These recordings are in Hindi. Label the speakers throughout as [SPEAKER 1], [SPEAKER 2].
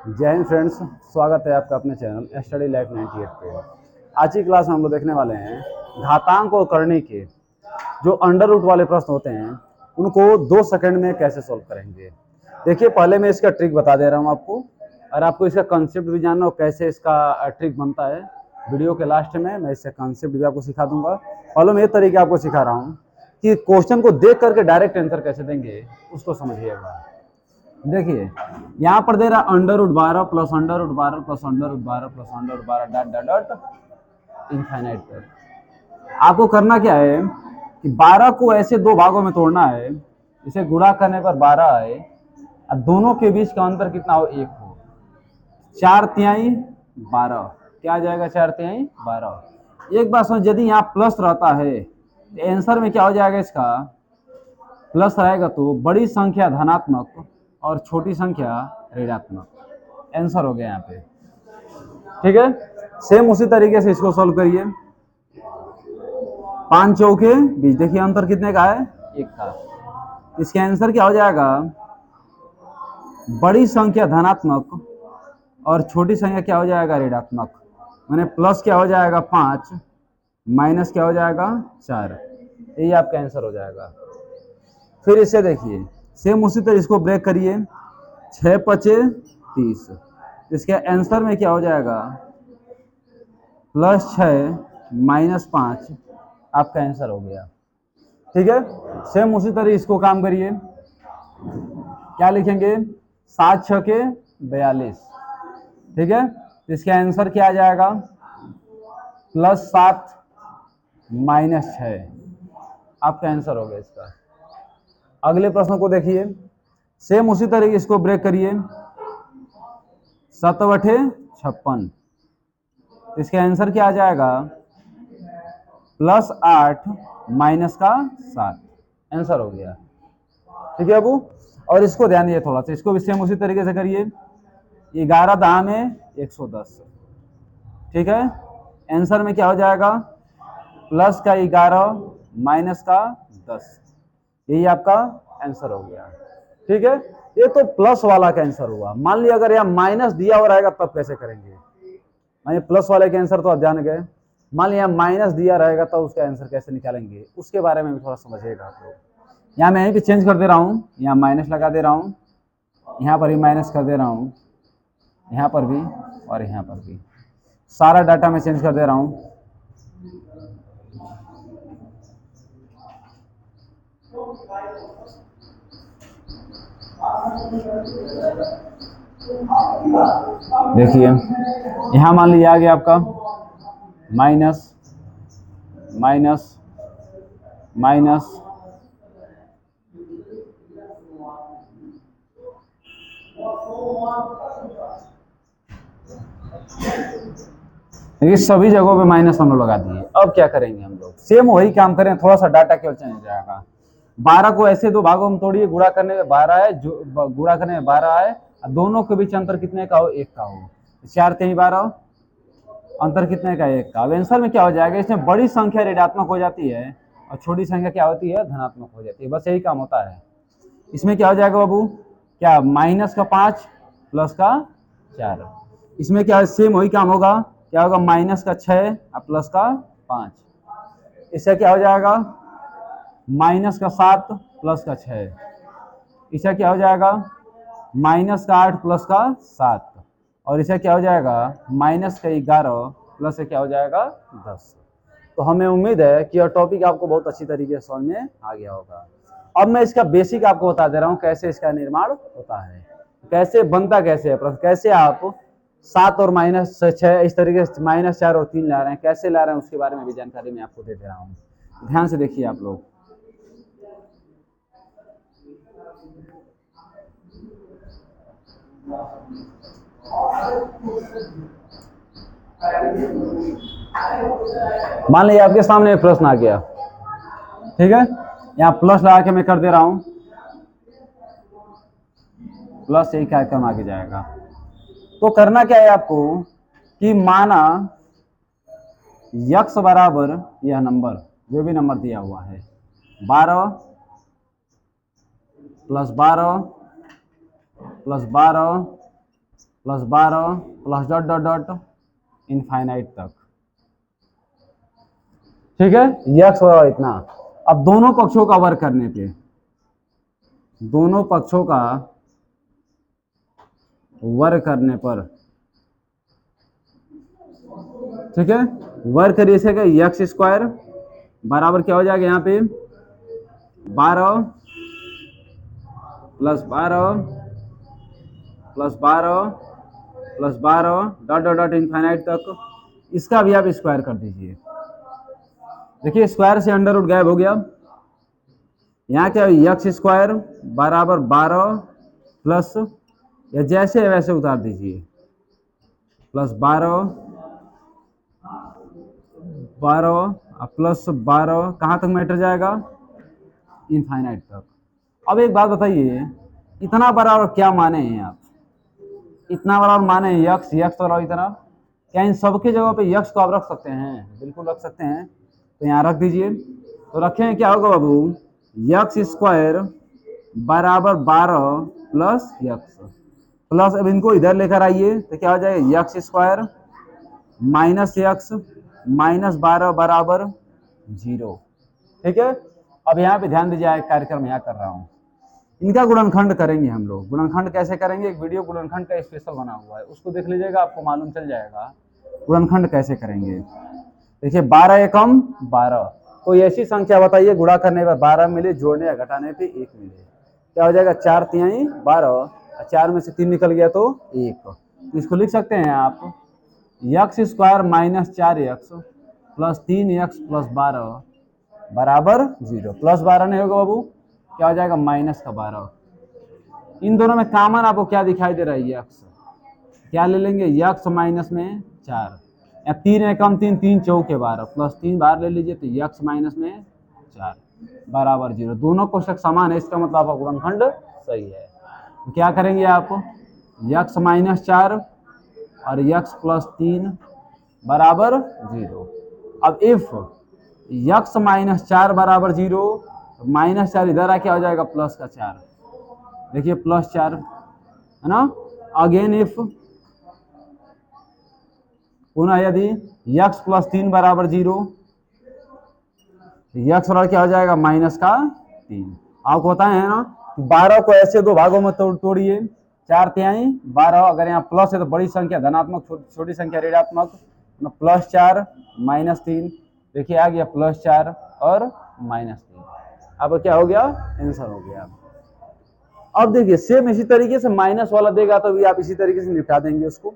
[SPEAKER 1] जय हिंद फ्रेंड्स, स्वागत है आपका अपने चैनल स्टडी लाइफ 98 पे। आज की क्लास में हम लोग देखने वाले हैं घातांक को करने के जो अंडर रूट वाले प्रश्न होते हैं उनको 2 सेकंड में कैसे सॉल्व करेंगे। देखिए, पहले मैं इसका ट्रिक बता दे रहा हूँ आपको, और आपको इसका कंसेप्ट भी जानना हो कैसे इसका ट्रिक बनता है। वीडियो के लास्ट में मैं इसका कंसेप्ट भी आपको सिखा दूंगा। पहले मैं ये तरीके आपको सिखा रहा हूँ कि क्वेश्चन को देख करके डायरेक्ट आंसर कैसे देंगे, उसको समझिएगा। देखिए, यहाँ पर दे रहा under root 12 plus under root 12 plus under root 12 plus under root 12 dot dot dot infinite तक। आपको करना क्या है कि 12 को ऐसे दो भागों में तोड़ना है, इसे गुणा करने पर 12 आए और दोनों के बीच का अंतर कितना हो, 1 हो। 4 तिहाई 12 क्या आ जाएगा, 4 तिहाई 12। एक बात समझ, यदि यहाँ प्लस रहता है तो आंसर में क्या हो जाएगा, इसका प्लस रहेगा तो बड़ी संख्या धनात्मक और छोटी संख्या ऋणात्मक। आंसर हो गया यहाँ पे। ठीक है, सेम उसी तरीके से इसको सॉल्व करिए। 5 चौके 20, देखिए अंतर कितने का है, 1 का। इसका आंसर क्या हो जाएगा, बड़ी संख्या धनात्मक और छोटी संख्या क्या हो जाएगा, ऋणात्मक। मैंने प्लस क्या हो जाएगा 5, माइनस क्या हो जाएगा 4। यही आपका आंसर हो जाएगा। फिर इसे देखिए, सेम उसी तरह इसको ब्रेक करिए। 6 पचे 30, इसके आंसर में क्या हो जाएगा, +6 -5 आपका आंसर हो गया। ठीक है, सेम उसी तरह इसको काम करिए। क्या लिखेंगे, 7 छके 42। ठीक है, तो इसका आंसर क्या आ जाएगा, +7 -6 आपका आंसर हो गया इसका। अगले प्रश्न को देखिए, सेम उसी तरीके इसको ब्रेक करिए। 7 बटे 56, इसका आंसर क्या आ जाएगा, +8 -7 आंसर हो गया। ठीक है अबू, और इसको ध्यान दिए थोड़ा सा, इसको भी सेम उसी तरीके से करिए। 11 दाम है 110। ठीक है, आंसर में क्या हो जाएगा, +11 -10, यही आपका आंसर हो गया। ठीक है, ये तो प्लस वाला का आंसर हुआ। मान लिया अगर यहाँ माइनस दिया और आएगा तब कैसे करेंगे, मान प्लस वाले के आंसर तो आप जान गए। मान लिया माइनस दिया रहेगा तो उसका आंसर कैसे निकालेंगे, उसके बारे में भी थोड़ा समझिएगा आप लोग। यहाँ मैं यहीं पे चेंज कर दे रहा हूँ, यहाँ माइनस लगा दे रहा हूँ, यहाँ पर भी माइनस कर दे रहा हूँ, यहाँ पर भी और यहाँ पर भी, सारा डाटा मैं चेंज कर दे रहा हूँ। देखिए, यहाँ मान लीजिए आ गया आपका माइनस माइनस माइनस देखिए सभी जगहों पे माइनस हम लोग लगा दिए। अब क्या करेंगे हम लोग, सेम वही काम करें, थोड़ा सा डाटा केवल चेंज हो जाएगा। 12 को ऐसे दो भागों में तोड़िए, गुणा करने में 12 है, जो गुणा करने में 12 है, दोनों के बीच अंतर कितने का हो, 1 का हो। 4 3 12, अंतर कितने का, 1 का। अब आंसर में क्या हो जाएगा, इसमें बड़ी संख्या ऋणात्मक हो जाती है और छोटी संख्या क्या होती है, धनात्मक हो जाती है। बस यही काम होता है। इसमें क्या हो जाएगा बाबू, क्या -5 प्लस का 4। इसमें क्या सेम वही काम होगा, क्या होगा, -6 प्लस का 5। इससे क्या हो जाएगा, -7 प्लस का 6। इससे क्या हो जाएगा, -8 प्लस का 7। और इसे क्या हो जाएगा, -11 प्लस से क्या हो जाएगा, 10। तो हमें उम्मीद है कि यह टॉपिक आपको बहुत अच्छी तरीके से समझ में आ गया होगा। अब मैं इसका बेसिक आपको बता दे रहा हूँ कैसे इसका निर्माण होता है, कैसे बनता, कैसे है प्रश्न, कैसे आप 7 और -6 इस तरीके से -4 और 3 ला रहे हैं, कैसे ला रहे हैं, उसके बारे में भी जानकारी मैं आपको दे रहा हूँ। ध्यान से देखिए आप लोग। मान लीजिए आपके सामने एक प्रश्न आ गया, ठीक है, यहाँ प्लस लगा के मैं कर दे रहा हूं, प्लस यही कार्यक्रम आगे जाएगा। तो करना क्या है आपको कि माना यक्स बराबर यह नंबर, जो भी नंबर दिया हुआ है, 12 + 12 + 12 plus 12 plus dot dot dot infinite तक। ठीक है, यक्स होगा इतना। अब दोनों पक्षों का वर्ग करने पे, दोनों पक्षों का वर्ग करने पर, ठीक है, वर्ग करिए इसका यक्स स्क्वायर बराबर क्या हो जाएगा यहाँ पे 12 plus 12 plus 12 plus 12 dot dot dot infinite तक। इसका भी आप स्क्वायर कर दीजिए। देखिए स्क्वायर से अंडर रूट गायब हो गया। यहाँ क्या है यक्स स्क्वायर बराबर 12 प्लस, या जैसे है वैसे उतार दीजिए, प्लस 12 प्लस 12 कहाँ तक मैटर जाएगा इनफाइनाइट तक। अब एक बात बताइए, इतना बराबर क्या माने हैं आप, इतना बराबर माने हैं यक्स, यक्स बराबर इतना, क्या इन सबके जगह पे यक्स को आप रख सकते हैं? बिल्कुल रख सकते हैं। तो यहाँ रख दीजिए। तो रखें क्या होगा बाबू, यक्स स्क्वायर बराबर 12 प्लस यक्स प्लस, अब इनको इधर लेकर आइए तो क्या हो जाएगा x square minus x minus 12 बराबर 0। ठीक है, अब यहाँ पे ध्यान दीजिए, एक कार्यक्रम यहाँ कर रहा हूँ, इनका गुणनखंड करेंगे हम लोग। गुणनखंड कैसे करेंगे, एक वीडियो गुणनखंड का स्पेशल बना हुआ है, उसको देख लीजिएगा, आपको मालूम चल जाएगा गुणनखंड कैसे करेंगे। देखिए 12 एकम 12, कोई ऐसी संख्या बताइए गुणा करने पर 12 मिले, जोड़ने या घटाने पे 1 मिले, क्या हो जाएगा 4 तिहाई 12, 4 में से 3 निकल गया तो 1। इसको लिख सकते हैं आप x square minus 4x plus 3x plus 12 बराबर 0। प्लस 12 नहीं होगा बाबू, क्या हो जाएगा माइनस का 12। इन दोनों में कॉमन आपको क्या दिखाई दे रहा है यक्स, क्या ले लेंगे यक्स माइनस में 4, या 3 एकम 3 3 चौके 12 प्लस 3 बाहर ले लीजिए तो यक्स माइनस में 4 बराबर 0। दोनों कोष्ठक समान है, इसका मतलब आपका गुणनखंड सही है। तो क्या करेंगे आप यक्स माइनस 4 और यक्स प्लस 3 बराबर 0। अब इफ यक्स माइनस 4 बराबर 0, तो माइनस 4 इधर आके हो जाएगा प्लस का 4, देखिए प्लस 4 है ना। अगेन इफ पुनः यदि यक्स प्लस 3 बराबर 0, यक्स बराबर क्या हो जाएगा माइनस का 3। आपको पता है ना 12 को ऐसे दो भागों में तोड़िए, 4 तिहाई 12, अगर यहाँ प्लस है तो बड़ी संख्या धनात्मक, छोटी संख्या ऋणात्मक, प्लस 4 माइनस 3, देखिए आ गया प्लस 4 और माइनस 3। अब क्या हो गया आंसर हो गया। अब देखिए सेम इसी तरीके से माइनस वाला देगा तो भी आप इसी तरीके से निपटा देंगे उसको।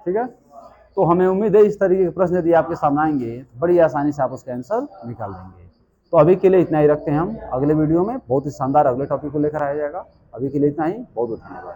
[SPEAKER 1] ठीक है, तो हमें उम्मीद है इस तरीके के प्रश्न यदि आपके सामने आएंगे तो बड़ी आसानी से आप उसका आंसर निकाल देंगे। तो अभी के लिए इतना ही रखते हैं हम, अगले वीडियो में बहुत ही शानदार अगले टॉपिक को लेकर आया जाएगा। अभी के लिए इतना ही, बहुत बहुत धन्यवाद।